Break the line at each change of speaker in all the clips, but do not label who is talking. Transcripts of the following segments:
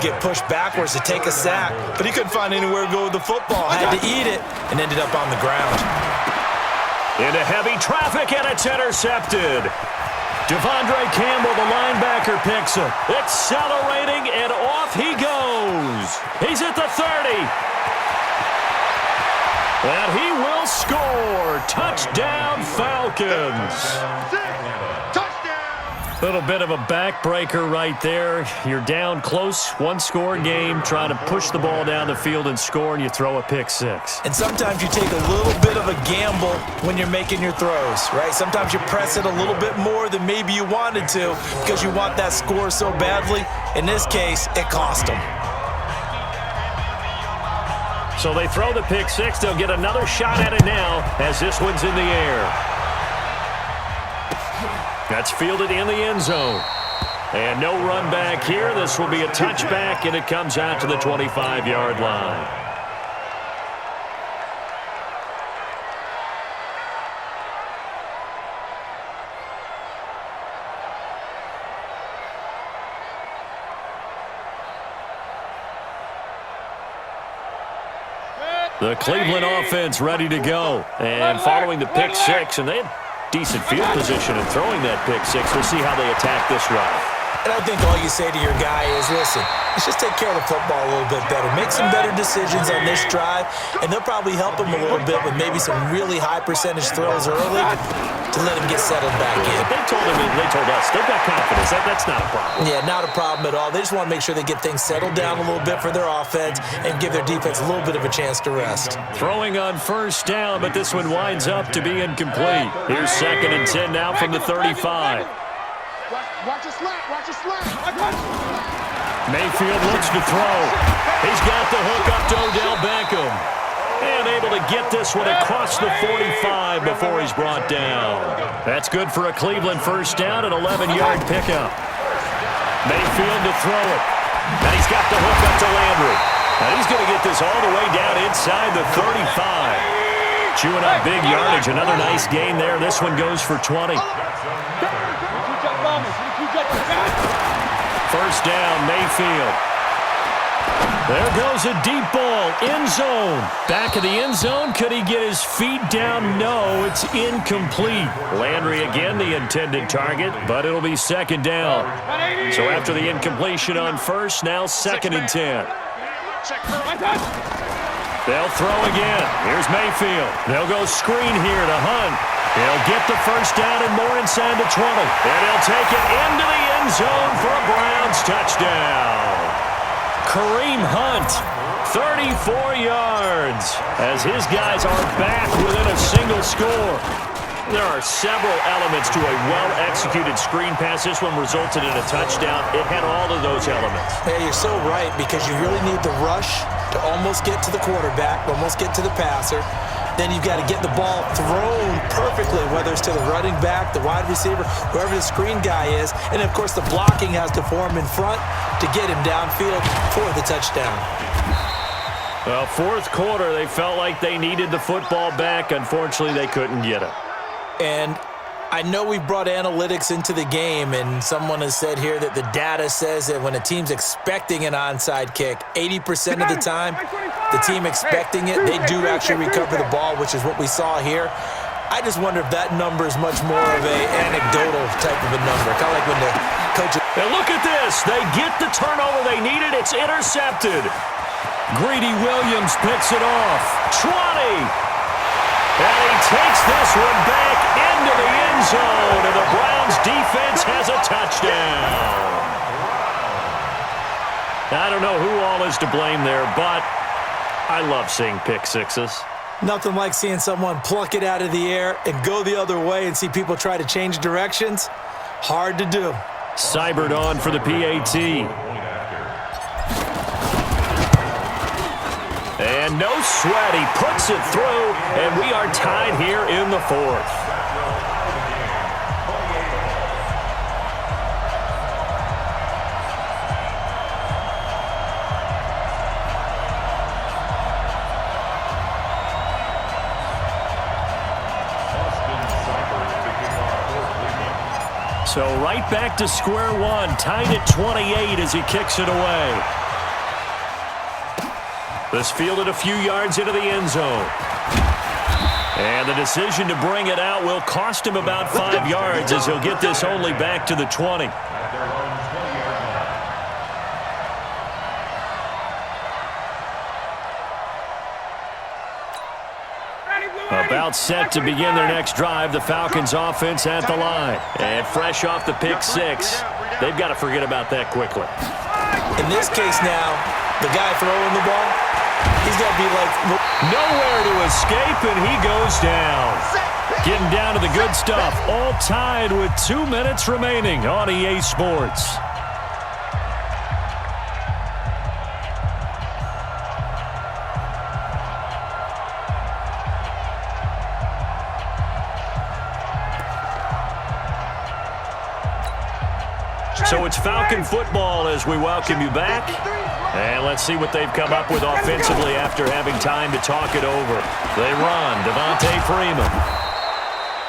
get pushed backwards to take a sack, but he couldn't find anywhere to go with the football. Had to eat it and ended up on the ground.
Into heavy traffic, and it's intercepted. Devondre Campbell, the linebacker, picks it. Accelerating, and off he goes. He's at the 30. And he will score. Touchdown, Falcons. Little bit of a backbreaker right there. You're down close, one-score game, trying to push the ball down the field and score, and you throw a pick six.
And sometimes you take a little bit of a gamble when you're making your throws, right? Sometimes you press it a little bit more than maybe you wanted to because you want that score so badly. In this case, it cost them.
So they throw the pick six. They'll get another shot at it now as this one's in the air. That's fielded in the end zone. And no run back here. This will be a touchback, and it comes out to the 25-yard line. The Cleveland offense ready to go. And following the pick six, and they had decent field position in throwing that pick six. We'll see how they attack this drive.
And I think all you say to your guy is, listen, let's just take care of the football a little bit better. Make some better decisions on this drive, and they'll probably help him a little bit with maybe some really high percentage throws early to let him get settled back in.
They told him, and they told us, they've got confidence. That's not a problem.
Yeah, not a problem at all. They just want to make sure they get things settled down a little bit for their offense and give their defense a little bit of a chance to rest.
Throwing on first down, but this one winds up to be incomplete. Here's 2nd and 10 now from the 35.
Watch your slant. Watch your slant.
Mayfield looks to throw. He's got the hook up to Odell Beckham. And able to get this one across the 45 before he's brought down. That's good for a Cleveland first down, an 11-yard pickup. Mayfield to throw it. And he's got the hook up to Landry. And he's going to get this all the way down inside the 35. Chewing up big yardage. Another nice gain there. This one goes for 20. First down, Mayfield. There goes a deep ball, end zone. Back of the end zone, could he get his feet down? No, it's incomplete. Landry again, the intended target, but it'll be 2nd down. So after the incompletion on first, now 2nd and 10. They'll throw again. Here's Mayfield. They'll go screen here to Hunt. He'll get the first down and more inside the 20. And he'll take it into the end zone for a Browns touchdown. Kareem Hunt, 34 yards, as his guys are back within a single score. There are several elements to a well-executed screen pass. This one resulted in a touchdown. It had all of those elements.
Yeah, you're so right, because you really need the rush to almost get to the quarterback, almost get to the passer. Then you've got to get the ball thrown perfectly, whether it's to the running back, the wide receiver, whoever the screen guy is. And, of course, the blocking has to form in front to get him downfield for the touchdown.
Well, 4th quarter, they felt like they needed the football back. Unfortunately, they couldn't get it.
And I know we brought analytics into the game, and someone has said here that the data says that when a team's expecting an onside kick, 80% of the time, the team expecting it, they do actually recover the ball, which is what we saw here. I just wonder if that number is much more of an anecdotal type of a number, kind of like when the coach...
And look at this. They get the turnover they needed. It's intercepted. Greedy Williams picks it off. 20. And he takes this one back into the end zone, and the Browns defense has a touchdown. I don't know who all is to blame there, but I love seeing pick sixes.
Nothing like seeing someone pluck it out of the air and go the other way and see people try to change directions. Hard to do.
Seibert on for the PAT. And no sweat, he puts it through, and we are tied here in the 4th. So right back to square one, tied at 28 as he kicks it away. This fielded a few yards into the end zone. And the decision to bring it out will cost him about 5 yards as he'll get this only back to the 20. About set to begin their next drive, the Falcons offense at the line. And fresh off the pick six, they've got to forget about that quickly.
In this case now, the guy throwing the ball, he's going to be like...
Nowhere to escape, and he goes down. Getting down to the good stuff, all tied with 2 minutes remaining on EA Sports. So it's Falcon football as we welcome you back. And let's see what they've come up with offensively after having time to talk it over. They run. Devontae Freeman.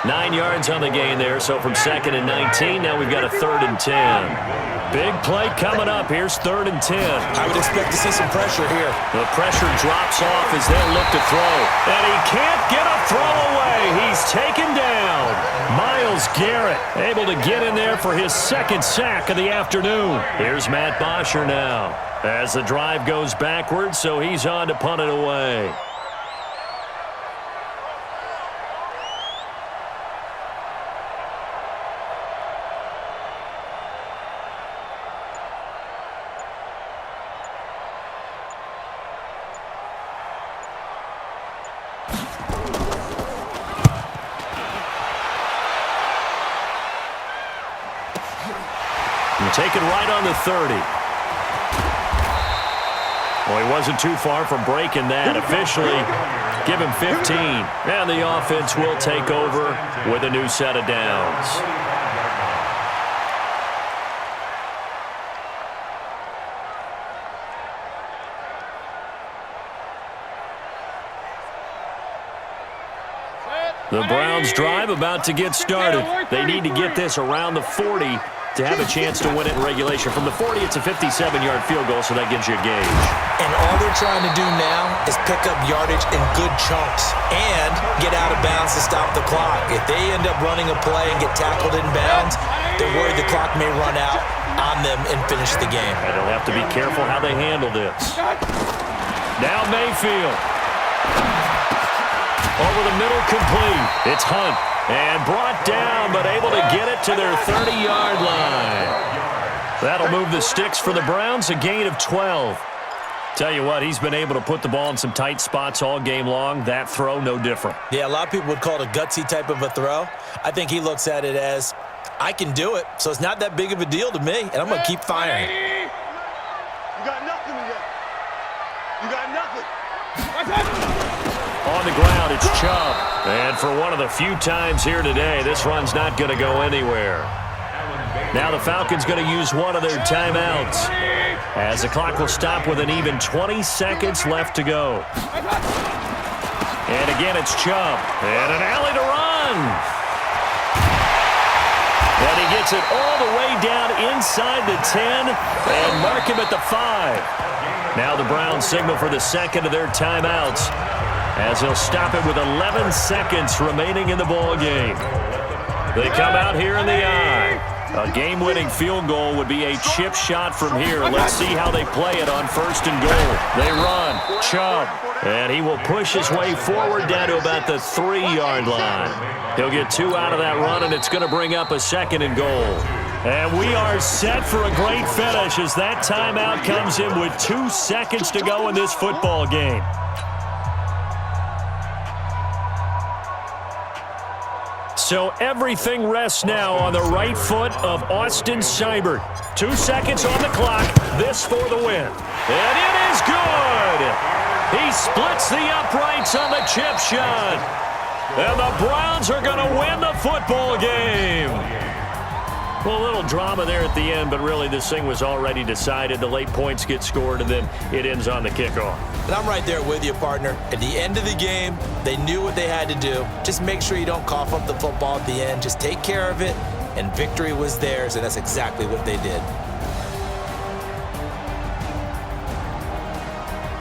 9 yards on the gain there, so from 2nd and 19, now we've got a 3rd and 10. Big play coming up. Here's 3rd and 10.
I would expect to see some pressure here.
The pressure drops off as they look to throw. And he can't get a throw away. He's taken down. Myles Garrett able to get in there for his 2nd sack of the afternoon. Here's Matt Bosher now as the drive goes backwards, so he's on to punt it away. Taken right on the 30. Well, he wasn't too far from breaking that. Officially, give him 15. And the offense will take over with a new set of downs. The Browns drive about to get started. They need to get this around the 40 to have a chance to win it in regulation. From the 40, it's a 57-yard field goal, so that gives you a gauge.
And all they're trying to do now is pick up yardage in good chunks and get out of bounds to stop the clock. If they end up running a play and get tackled in bounds, they're worried the clock may run out on them and finish the game.
And they'll have to be careful how they handle this. Now Mayfield. Over the middle, complete. It's Hunt. And brought down, but able to get it to their 30-yard line. That'll move the sticks for the Browns, a gain of 12. Tell you what, he's been able to put the ball in some tight spots all game long. That throw, no different.
Yeah, a lot of people would call it a gutsy type of a throw. I think he looks at it as, I can do it, so it's not that big of a deal to me, and I'm going to keep firing.
You got nothing to get. You got nothing.
On the ground, it's Chubb. And for one of the few times here today, this run's not going to go anywhere. Now the Falcons going to use one of their timeouts as the clock will stop with an even 20 seconds left to go. And again, it's Chubb. And an alley to run. And he gets it all the way down inside the 10 and mark him at the 5. Now the Browns signal for the second of their timeouts, as he'll stop it with 11 seconds remaining in the ball game. They come out here in the eye. A game-winning field goal would be a chip shot from here. Let's see how they play it on 1st and goal. They run. Chubb. And he will push his way forward down to about the 3-yard line. He'll get 2 out of that run, and it's going to bring up a 2nd and goal. And we are set for a great finish as that timeout comes in with 2 seconds to go in this football game. So everything rests now on the right foot of Austin Seibert. 2 seconds on the clock. This for the win. And it is good. He splits the uprights on the chip shot. And the Browns are going to win the football game. Well, a little drama there at the end, but really this thing was already decided. The late points get scored, and then it ends on the kickoff.
And I'm right there with you, partner. At the end of the game, they knew what they had to do. Just make sure you don't cough up the football at the end. Just take care of it, and victory was theirs, and that's exactly what they did.